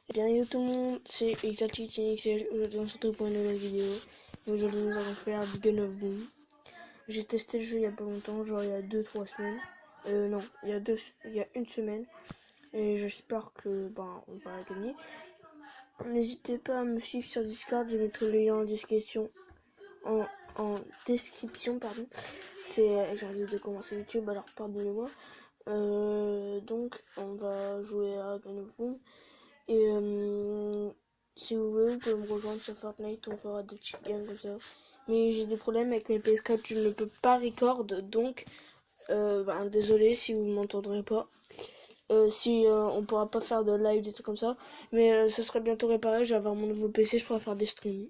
Eh bien yo tout le monde, c'est ExactXL. Aujourd'hui on se retrouve pour une nouvelle vidéo. Et aujourd'hui nous allons faire du Gun of Doom. J'ai testé le jeu il y a pas longtemps, genre il y a 2-3 semaines. Non, il y a une semaine. Et j'espère que on va gagner. N'hésitez pas à me suivre sur Discord, je mettrai le lien en description. En description, pardon. J'ai envie de commencer YouTube, alors pardonnez-moi. Donc on va jouer à Gun of Doom. Et si vous voulez, vous pouvez me rejoindre sur Fortnite, on fera des petites games comme ça. Mais j'ai des problèmes avec mes PS4, je ne peux pas record, donc désolé si vous ne m'entendrez pas. Si on pourra pas faire de live, des trucs comme ça. Mais ça serait bientôt réparé, je vais avoir mon nouveau PC, je pourrai faire des streams.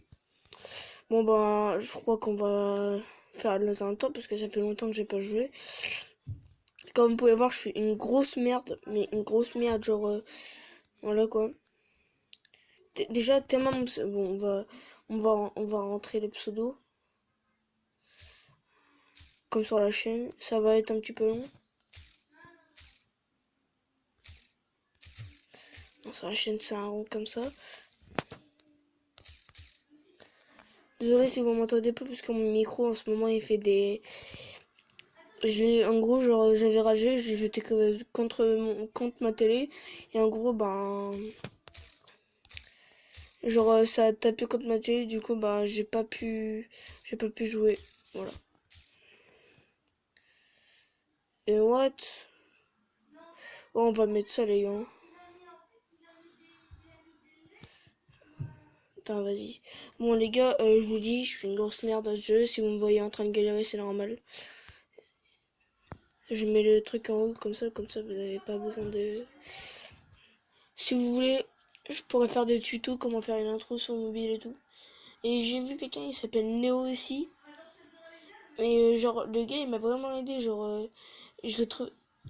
Bon je crois qu'on va faire le temps parce que ça fait longtemps que j'ai pas joué. Comme vous pouvez voir, je suis une grosse merde, mais une grosse merde, genre voilà quoi. Déjà tellement bon, on va rentrer les pseudos comme sur la chaîne, ça va être un petit peu long. Non, sur la chaîne c'est un rond comme ça. Désolé si vous m'entendez pas parce que mon micro en ce moment il fait des en gros genre j'avais ragé, j'ai jeté contre ma télé et en gros genre ça a tapé contre ma télé, du coup j'ai pas pu jouer. Voilà. Et what? Oh, on va mettre ça les gars. Attends, vas-y. Bon les gars, je vous dis, je suis une grosse merde à ce jeu. Si vous me voyez en train de galérer, c'est normal. Je mets le truc en haut comme ça vous n'avez pas besoin de... Si vous voulez, je pourrais faire des tutos, comment faire une intro sur mobile et tout. Et j'ai vu quelqu'un, il s'appelle Neo aussi. Mais genre, le gars, il m'a vraiment aidé. Genre, je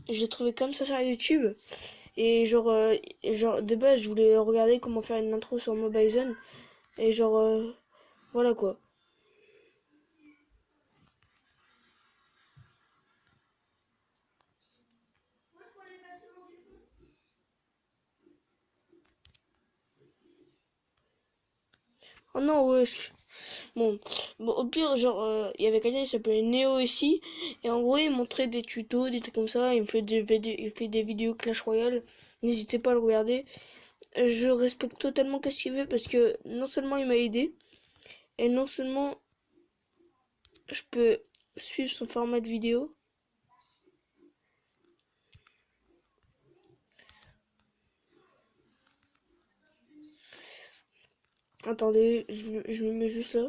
l'ai trouvé comme ça sur YouTube. Et genre, de base, je voulais regarder comment faire une intro sur Mobile Zone. Et genre, voilà quoi. Oh non, wesh. Bon, au pire, genre, il y avait quelqu'un qui s'appelait Neo ici, et en gros, il montrait des tutos, des trucs comme ça, il fait des vidéos Clash Royale, n'hésitez pas à le regarder. Je respecte totalement ce qu'il veut, parce que non seulement il m'a aidé, et non seulement je peux suivre son format de vidéo. Attendez, je me mets juste là.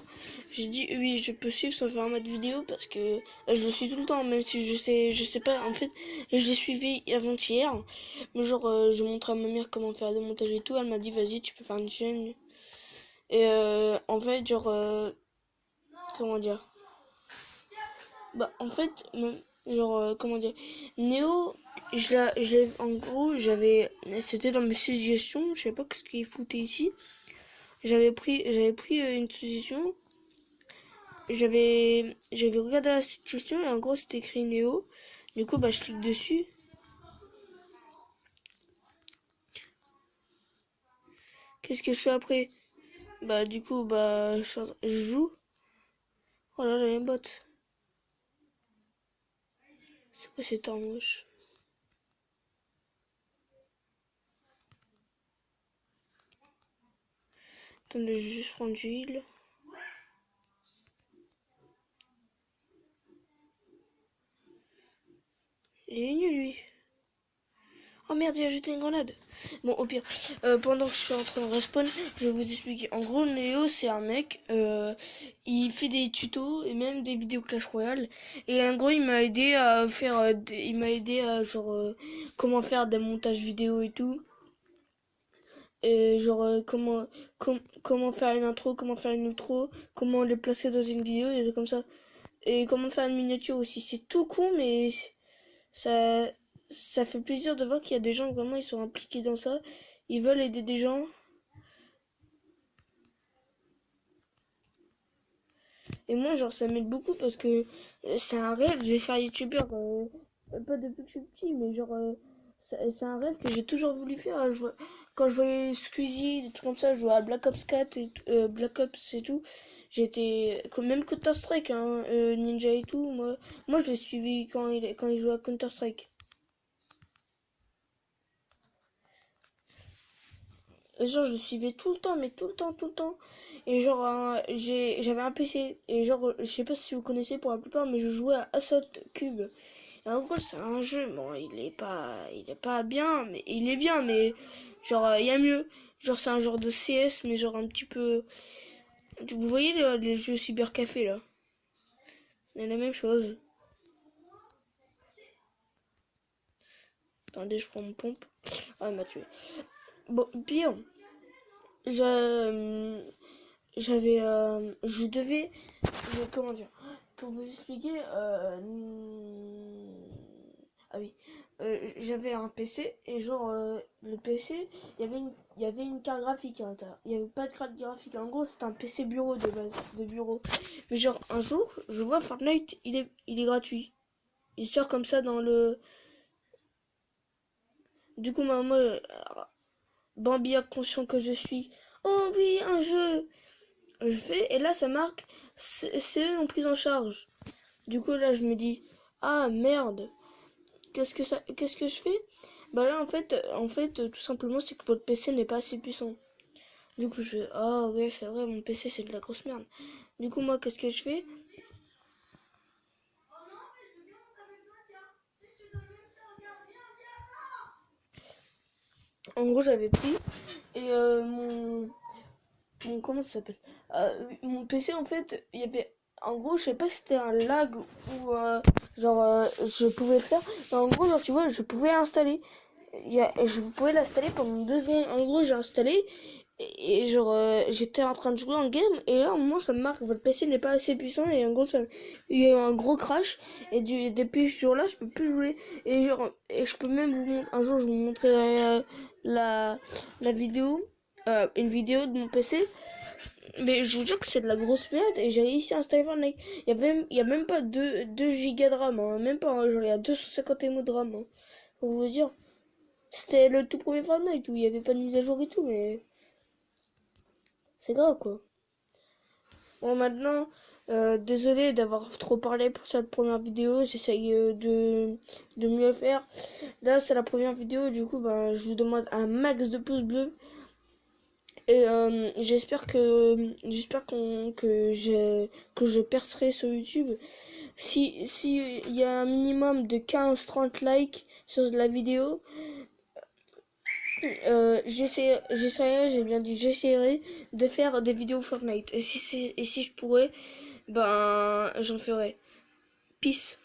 J'ai dit oui, je peux suivre son format de vidéo parce que je le suis tout le temps, même si je sais pas. En fait, je l'ai suivi avant-hier. Mais genre, je montre à ma mère comment faire des montages et tout. Elle m'a dit, vas-y, tu peux faire une chaîne. Et en fait, comment dire? En fait, comment dire? Néo, en gros, c'était dans mes suggestions. Je sais pas ce qu'il foutait ici. J'avais pris une suggestion. J'avais regardé la suggestion et en gros c'était écrit Néo. Du coup je clique dessus. Qu'est-ce que je fais après? Du coup je joue. Oh là là les bots. C'est quoi cette arme moche? Attendez, je vais juste prendre du heal. Il est nul lui. Oh merde, il a jeté une grenade. Bon, au pire, pendant que je suis en train de respawn, je vais vous expliquer. En gros, Néo, c'est un mec, il fait des tutos et même des vidéos Clash Royale. Et en gros, il m'a aidé à faire, il m'a aidé à comment faire des montages vidéo et tout. Et comment faire une intro, comment faire une outro, comment les placer dans une vidéo, des trucs comme ça. Et comment faire une miniature aussi. C'est tout con, mais ça, ça fait plaisir de voir qu'il y a des gens vraiment ils sont impliqués dans ça. Ils veulent aider des gens. Et moi, genre, ça m'aide beaucoup parce que c'est un rêve. Je vais faire youtubeur, pas depuis que je suis petit, mais genre, C'est un rêve que j'ai toujours voulu faire. Quand je voyais Squeezie, des trucs comme ça, je jouais à Black Ops 4 et Black Ops et tout. J'étais même Counter Strike, hein, Ninja et tout. Moi, je l'ai suivi quand il jouait à Counter Strike. Et genre, je le suivais tout le temps, mais tout le temps, tout le temps. Et genre, j'avais un PC. Et genre, je sais pas si vous connaissez pour la plupart, mais je jouais à Assault Cube. Et en gros, c'est un jeu, bon, il est pas bien, mais il est bien, mais genre, il y a mieux. Genre, c'est un genre de CS, mais genre un petit peu. Vous voyez les jeux cybercafé là? C'est la même chose. Attendez, je prends mon pompe. Ah, il m'a tué. Bon, pire. J'avais. Je devais. Comment dire? Pour vous expliquer. Ah oui. J'avais un PC et genre le PC, il y avait une carte graphique à l'intérieur. Il n'y avait pas de carte graphique. En gros, c'était un PC bureau de base, de bureau. Mais genre un jour, je vois Fortnite, il est gratuit. Il sort comme ça dans le. Du coup, maman, Bambi conscient que je suis. Oh oui, un jeu. Je fais et là ça marque. C'est eux ont pris en charge. Du coup là je me dis ah merde. Qu'est-ce que je fais? Bah là en fait tout simplement c'est que votre PC n'est pas assez puissant. Du coup je fais ah ouais c'est vrai mon PC c'est de la grosse merde. Du coup moi qu'est-ce que je fais? En gros j'avais pris et mon comment ça s'appelle? Mon PC en fait il y avait en gros je sais pas si c'était un lag ou genre je pouvais le faire. Mais en gros genre tu vois je pouvais l'installer. Je pouvais l'installer pendant 2 secondes. En gros, j'ai installé et genre j'étais en train de jouer en game et là, au moment, ça me marque votre PC n'est pas assez puissant et en gros, il y a eu un gros crash et depuis ce jour-là, je peux plus jouer et genre et je peux même vous montrer un jour, je vous montrerai la la vidéo, une vidéo de mon PC. Mais je vous jure que c'est de la grosse merde et j'ai réussi à installer Fortnite. Il y a même pas 2 gigas de RAM, hein, même pas, hein, genre il y a 250 MO de RAM. Hein, pour vous dire. C'était le tout premier Fortnite où il n'y avait pas de mise à jour et tout, mais c'est grave quoi. Bon, maintenant, désolé d'avoir trop parlé pour cette première vidéo. J'essaye de mieux faire. Là, c'est la première vidéo, du coup, ben, je vous demande un max de pouces bleus. Et j'espère que je percerai sur YouTube. Si il y a un minimum de 15-30 likes sur la vidéo, j'essaierai, j'ai bien dit, j'essaierai de faire des vidéos Fortnite. Et si je pourrais, ben, j'en ferai. Peace.